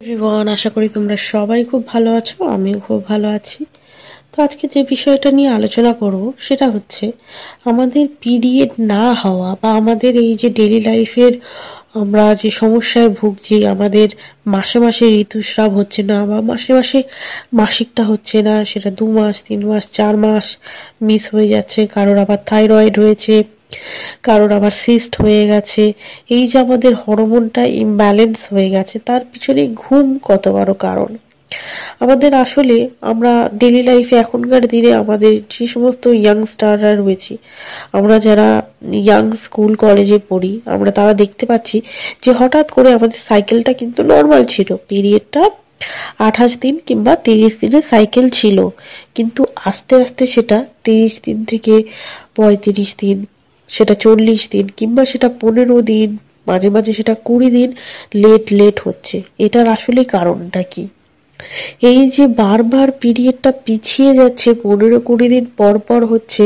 Everyone, আশা করি তোমরা সবাই খুব ভালো আছো। আমিও খুব ভালো আছি। তো আজকে যে বিষয়টা নিয়ে আলোচনা করব সেটা হচ্ছে আমাদের পিরিয়ড না হওয়া বা আমাদের এই যে ডেইলি লাইফের আমরা যে সমস্যায় ভুগছি, আমাদের মাসে মাসে ঋতুস্রাব হচ্ছে না বা মাসে মাসে মাসিকটা হচ্ছে না, সেটা 2 মাস 3 মাস 4 মাস মিস হয়ে যাচ্ছে, কারোর আবার থাইরয়েড হয়েছে, কারোর আবার সিস্ট হয়ে গেছে। এই যে আমাদের হরমোনটা ইমব্যালেন্স হয়ে গেছে, তার পিছনে ঘুম কত বড় কারণ। আমাদের আসলে আমরা ডেলি লাইফে এখনকার দিনে আমাদের যে সমস্ত ইয়াংস্টাররা রয়েছি, আমরা যারা ইয়াং স্কুল কলেজে পড়ি, আমরা তারা দেখতে পাচ্ছি যে হঠাৎ করে আমাদের সাইকেলটা কিন্তু নর্মাল ছিল, পিরিয়ডটা 28 দিন কিংবা 30 দিনের সাইকেল ছিল, কিন্তু আস্তে আস্তে সেটা 30 দিন থেকে 35 দিন, সেটা 40 দিন কিংবা সেটা 15 দিন, মাঝে মাঝে সেটা 20 দিন লেট হচ্ছে। এটার আসলে কারণটা কি? এই যে বারবার পিরিয়ডটা পিছিয়ে যাচ্ছে, 15-20 দিন পর পর হচ্ছে,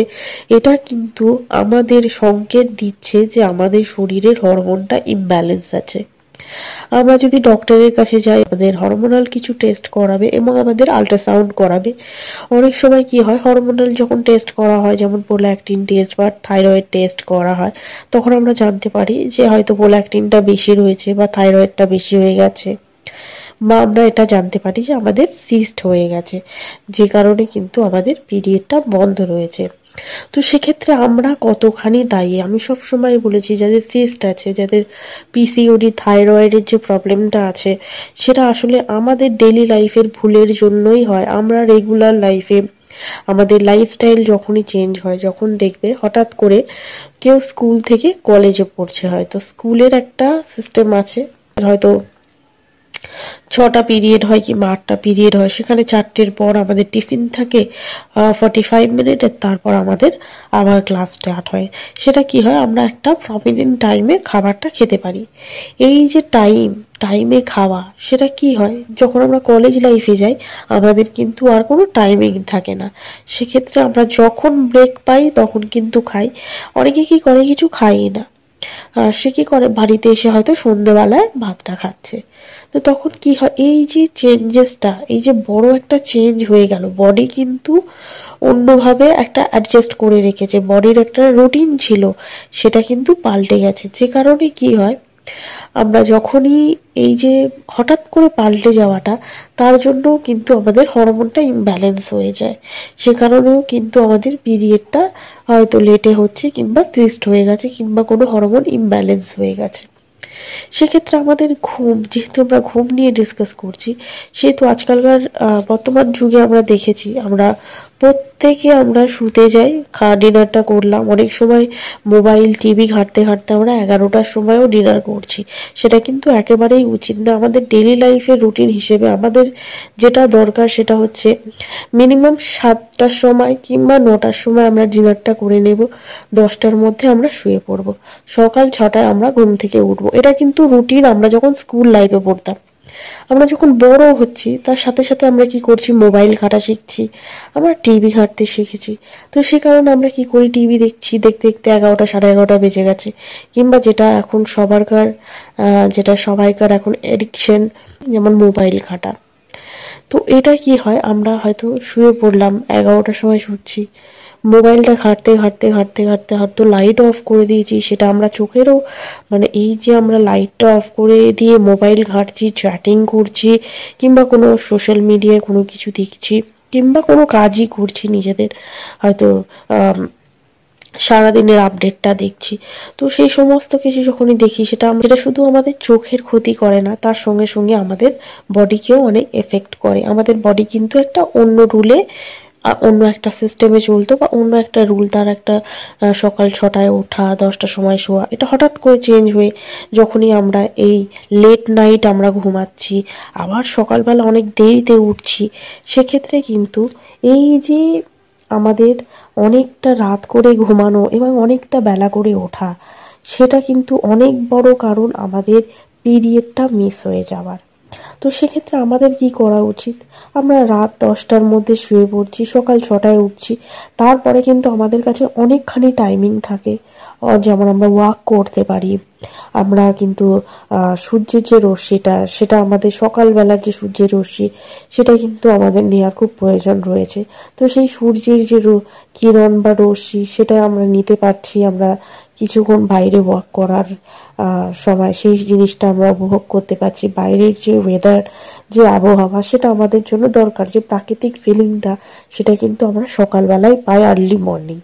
এটা কিন্তু আমাদের সংকেত দিচ্ছে যে আমাদের শরীরের হরমোনটা ইমব্যালেন্স আছে। আমরা যদি ডক্টরের কাছে যাই, আমাদের হরমোনাল কিছু টেস্ট করাবে এবং আমাদের আল্ট্রাসাউন্ড করাবে। অনেক সময় কি হয়, হরমোনাল যখন টেস্ট করা হয়, যেমন প্রোল্যাক্টিন টেস্ট বা থাইরয়েড টেস্ট করা হয়, তখন আমরা জানতে পারি যে হয়তো প্রোল্যাক্টিনটা বেশি রয়েছে বা থাইরয়েডটা বেশি হয়ে গেছে, বা আমরা এটা জানতে পারি যে আমাদের সিস্ট হয়ে গেছে, যে কারণে কিন্তু আমাদের পিরিয়ডটা বন্ধ রয়েছে। তো সেক্ষেত্রে আমরা কতখানি দায়ী? আমি সব সময় বলেছি, যাদের সিস্ট আছে, যাদের পিসিওডি থাইরয়েডের যে প্রবলেমটা আছে, সেটা আসলে আমাদের ডেইলি লাইফের ভুলের জন্যই হয়। আমরা রেগুলার লাইফে আমাদের লাইফস্টাইল যখনই চেঞ্জ হয়, যখন দেখবে হঠাৎ করে কেউ স্কুল থেকে কলেজে পড়ছে, হয়তো স্কুলের একটা সিস্টেম আছে, হয়তো 6টা পিরিয়ড হয় কিংবা 8টা পিরিয়ড হয়, সেখানে 4টের পর আমাদের টিফিন থাকে 45 মিনিটের, তারপর আমাদের আবার ক্লাস স্টার্ট হয়। সেটা কি হয়, আমরা একটা প্রমিনেন্ট টাইমে খাবারটা খেতে পারি। এই যে টাইমে খাওয়া, সেটা কি হয়, যখন আমরা কলেজ লাইফে যাই আমাদের কিন্তু আর কোনো টাইমিং থাকে না। সেক্ষেত্রে আমরা যখন ব্রেক পাই তখন কিন্তু খাই। অনেকে কি করে, কিছু খাই না, আর সে কি করে, বাড়িতে এসে হয়তো সন্ধ্যেবেলায় ভাতটা খাচ্ছে। তো তখন কি হয়, এই যে চেঞ্জেসটা, এই যে বড় একটা চেঞ্জ হয়ে গেল, বডি কিন্তু অন্যভাবে একটা অ্যাডজাস্ট করে রেখেছে, বডির একটা রুটিন ছিল, সেটা কিন্তু পাল্টে গেছে। যে কারণে কি হয়, আমরা যখনই এই যে হঠাৎ করে পাল্টে যাওয়াটা, তার জন্য কিন্তু আমাদের হরমোনটা ইমব্যালেন্স হয়ে যায়। সে কারণেও কিন্তু আমাদের পিরিয়ডটা হয়তো লেটে হচ্ছে কিংবা সিস্ট হয়ে গেছে কিংবা কোনো হরমোন ইমব্যালেন্স হয়ে গেছে। সেক্ষেত্রে আমাদের ঘুম, যেহেতু আমরা ঘুম নিয়ে ডিসকাস করছি, সেহেতু আজকালকার বর্তমান যুগে আমরা দেখেছি, আমরা প্রত্যেকে আমরা শুতে যাই, ডিনারটা করলাম, অনেক সময় মোবাইল টিভি ঘাঁটতে ঘাঁটতে আমরা 11টার সময়ও ডিনার করছি। সেটা কিন্তু একেবারেই উচিত না। আমাদের ডেলি লাইফের রুটিন হিসেবে আমাদের যেটা দরকার সেটা হচ্ছে মিনিমাম 7টার সময় কিংবা 9টার সময় আমরা ডিনারটা করে নেব, 10টার মধ্যে আমরা শুয়ে পড়ব, সকাল 6টায় আমরা ঘুম থেকে উঠবো। এটা কিন্তু রুটিন আমরা যখন স্কুল লাইফে পড়তাম। আমরা যখন বড় হচ্ছি, তার সাথে সাথে আমরা কি করছি, মোবাইল ঘাঁটা শিখছি, আমরা টিভি ঘাঁটতে শিখেছি। তো সে কারণে আমরা কি করি, টিভি দেখছি, দেখতে দেখতে 11টা 11:30 বেজে গেছে, কিংবা যেটা এখন সবাইকার এখন এডিকশন, যেমন মোবাইল ঘাঁটা। তো এটা কি হয়, আমরা হয়তো শুয়ে পড়লাম, 11টার সময় শুচ্ছি, মোবাইলটা ঘাঁটতে ঘাঁটতে ঘাঁটতে ঘাঁটতে হয়তো লাইট অফ করে দিয়েছি, সেটা আমরা চোখেরও, মানে এই যে আমরা লাইটটা অফ করে দিয়ে মোবাইল ঘাঁটছি, চ্যাটিং করছি, কিংবা কোনো সোশ্যাল মিডিয়ায় কোনো কিছু দেখছি, কিংবা কোনো কাজই করছি নিজেদের, হয়তো সারাদিনের আপডেটটা দেখছি। তো সেই সমস্ত কিছু যখনই দেখি, সেটা শুধু আমাদের চোখের ক্ষতি করে না, তার সঙ্গে সঙ্গে আমাদের বডিকেও অনেক এফেক্ট করে। আমাদের বডি কিন্তু একটা অন্য রুলে, অন্য একটা সিস্টেমে চলতো, বা অন্য একটা রুল, তার একটা সকাল 6টায় ওঠা, 10টার সময় শোয়া, এটা হঠাৎ করে চেঞ্জ হয়ে যখনই আমরা এই লেট নাইট আমরা ঘুমাচ্ছি, আবার সকালবেলা অনেক দেরিতে উঠছি, সেক্ষেত্রে কিন্তু এই যে আমাদের অনেকটা রাত করে ঘুমানো এবং অনেকটা বেলা করে ওঠা, সেটা কিন্তু অনেক বড় কারণ আমাদের পিরিয়ডটা মিস হয়ে যাওয়ার। তো সেক্ষেত্রে আমাদের কি করা উচিত, আমরা রাত 10টার মধ্যে শুয়ে পড়ছি, সকাল 6টায় উঠছি, তারপরে কিন্তু আমাদের কাছে অনেকখানি টাইমিং থাকে, যেমন আমরা ওয়াক করতে পারি। আমরা কিন্তু সূর্যের যে রশ্মিটা, সেটা আমাদের সকালবেলার যে সূর্যের রশ্মি, সেটা কিন্তু আমাদের নেওয়ার খুব প্রয়োজন রয়েছে। তো সেই সূর্যের যে কিরণ বা রশ্মি, সেটা আমরা নিতে পারছি আমরা কিছুক্ষণ বাইরে ওয়াক করার সময়। সেই জিনিসটা আমরা উপভোগ করতে পারছি। বাইরের যে ওয়েদার, যে আবহাওয়া, সেটা আমাদের জন্য দরকার। যে প্রাকৃতিক ফিলিংটা, সেটা কিন্তু আমরা সকালবেলায় পাই, আর্লি মর্নিং।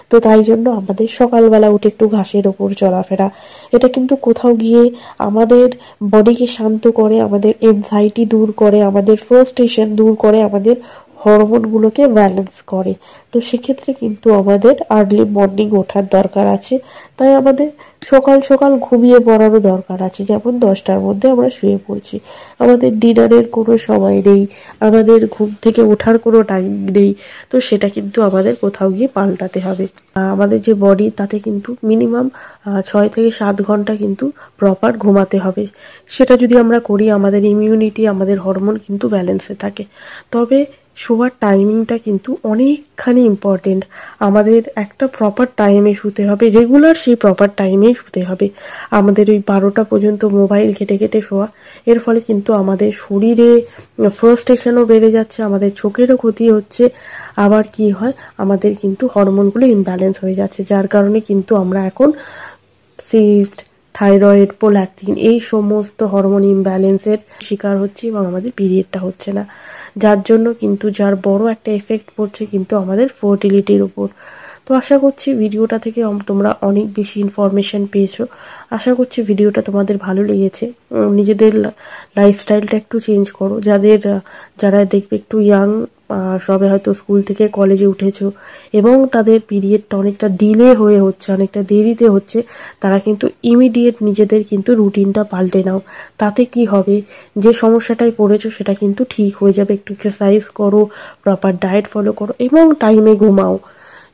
তো তাই জন্য আমাদের সকালবেলা উঠে একটু ঘাসের ওপর চলাফেরা, এটা কিন্তু কোথাও গিয়ে আমাদের বডিকে শান্ত করে, আমাদের এনজাইটি দূর করে, আমাদের ফ্রাস্ট্রেশন দূর করে, আমাদের হরমোনগুলোকে ব্যালেন্স করে। তো সেক্ষেত্রে কিন্তু আমাদের আর্লি মর্নিং ওঠার দরকার আছে। তাই আমাদের সকাল সকাল ঘুমিয়ে পড়ারও দরকার আছে। যেমন 10টার মধ্যে আমরা শুয়ে পড়ছি, আমাদের ডিনারের কোনো সময় নেই, আমাদের ঘুম থেকে ওঠার কোনো টাইম নেই। তো সেটা কিন্তু আমাদের কোথাও গিয়ে পাল্টাতে হবে। আমাদের যে বডি, তাতে কিন্তু মিনিমাম 6 থেকে 7 ঘন্টা কিন্তু প্রপার ঘুমাতে হবে। সেটা যদি আমরা করি, আমাদের ইমিউনিটি, আমাদের হরমোন কিন্তু ব্যালেন্সে থাকে। তবে শোয়ার টাইমিংটা কিন্তু অনেকখানি ইম্পর্টেন্ট। আমাদের একটা প্রপার টাইমে শুতে হবে, রেগুলার সেই প্রপার টাইমেই শুতে হবে। আমাদের ওই 12টা পর্যন্ত মোবাইল ঘেটে ঘেটে শোয়া, এর ফলে কিন্তু আমাদের শরীরে ফ্রাস্ট্রেশনও বেড়ে যাচ্ছে, আমাদের চোখেরও ক্ষতি হচ্ছে। আবার কি হয়, আমাদের কিন্তু হরমোনগুলো ইমব্যালেন্স হয়ে যাচ্ছে, যার কারণে কিন্তু আমরা এখন সিস্ট, থাইরয়েড, প্রোল্যাক্টিন, এই সমস্ত হরমোন ইমব্যালেন্সের শিকার হচ্ছি এবং আমাদের পিরিয়ডটা হচ্ছে না। যার জন্য কিন্তু, যার বড় একটা এফেক্ট পড়ছে কিন্তু আমাদের ফার্টিলিটির উপর। তো আশা করছি ভিডিওটা থেকে তোমরা অনেক বেশি ইনফরমেশন পেয়েছো। আশা করছি ভিডিওটা তোমাদের ভালো লেগেছে। নিজেদের লাইফস্টাইলটা একটু চেঞ্জ করো। যারা দেখবে একটু ইয়াং, সবে হয়তো স্কুল থেকে কলেজে উঠেছো এবং তাদের পিরিয়ডটা অনেকটা ডিলে হয়ে হচ্ছে, অনেকটা দেরিতে হচ্ছে, তারা কিন্তু ইমিডিয়েট নিজেদের কিন্তু রুটিনটা পাল্টে নাও। তাতে কি হবে, যে সমস্যাটায় পড়েছো সেটা কিন্তু ঠিক হয়ে যাবে। একটু এক্সারসাইজ করো, প্রপার ডায়েট ফলো করো এবং টাইমে ঘুমাও।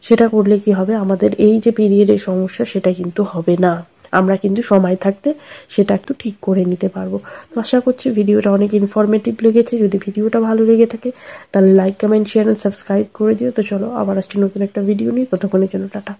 সেটা করলে কি হবে, আমাদের এই যে পিরিয়ডের সমস্যা, সেটা কিন্তু হবে না। আমরা কিন্তু সময় থাকতে সেটা একটু ঠিক করে নিতে পারবো। তো আশা করছি ভিডিওটা অনেক ইনফরমেটিভ লেগেছে। যদি ভিডিওটা ভালো লেগে থাকে তাহলে like, comment, share and subscribe করে দিও। তো চলো আবার আসছি নতুন একটা ভিডিও নিয়ে। ততক্ষণের জন্য টাটা।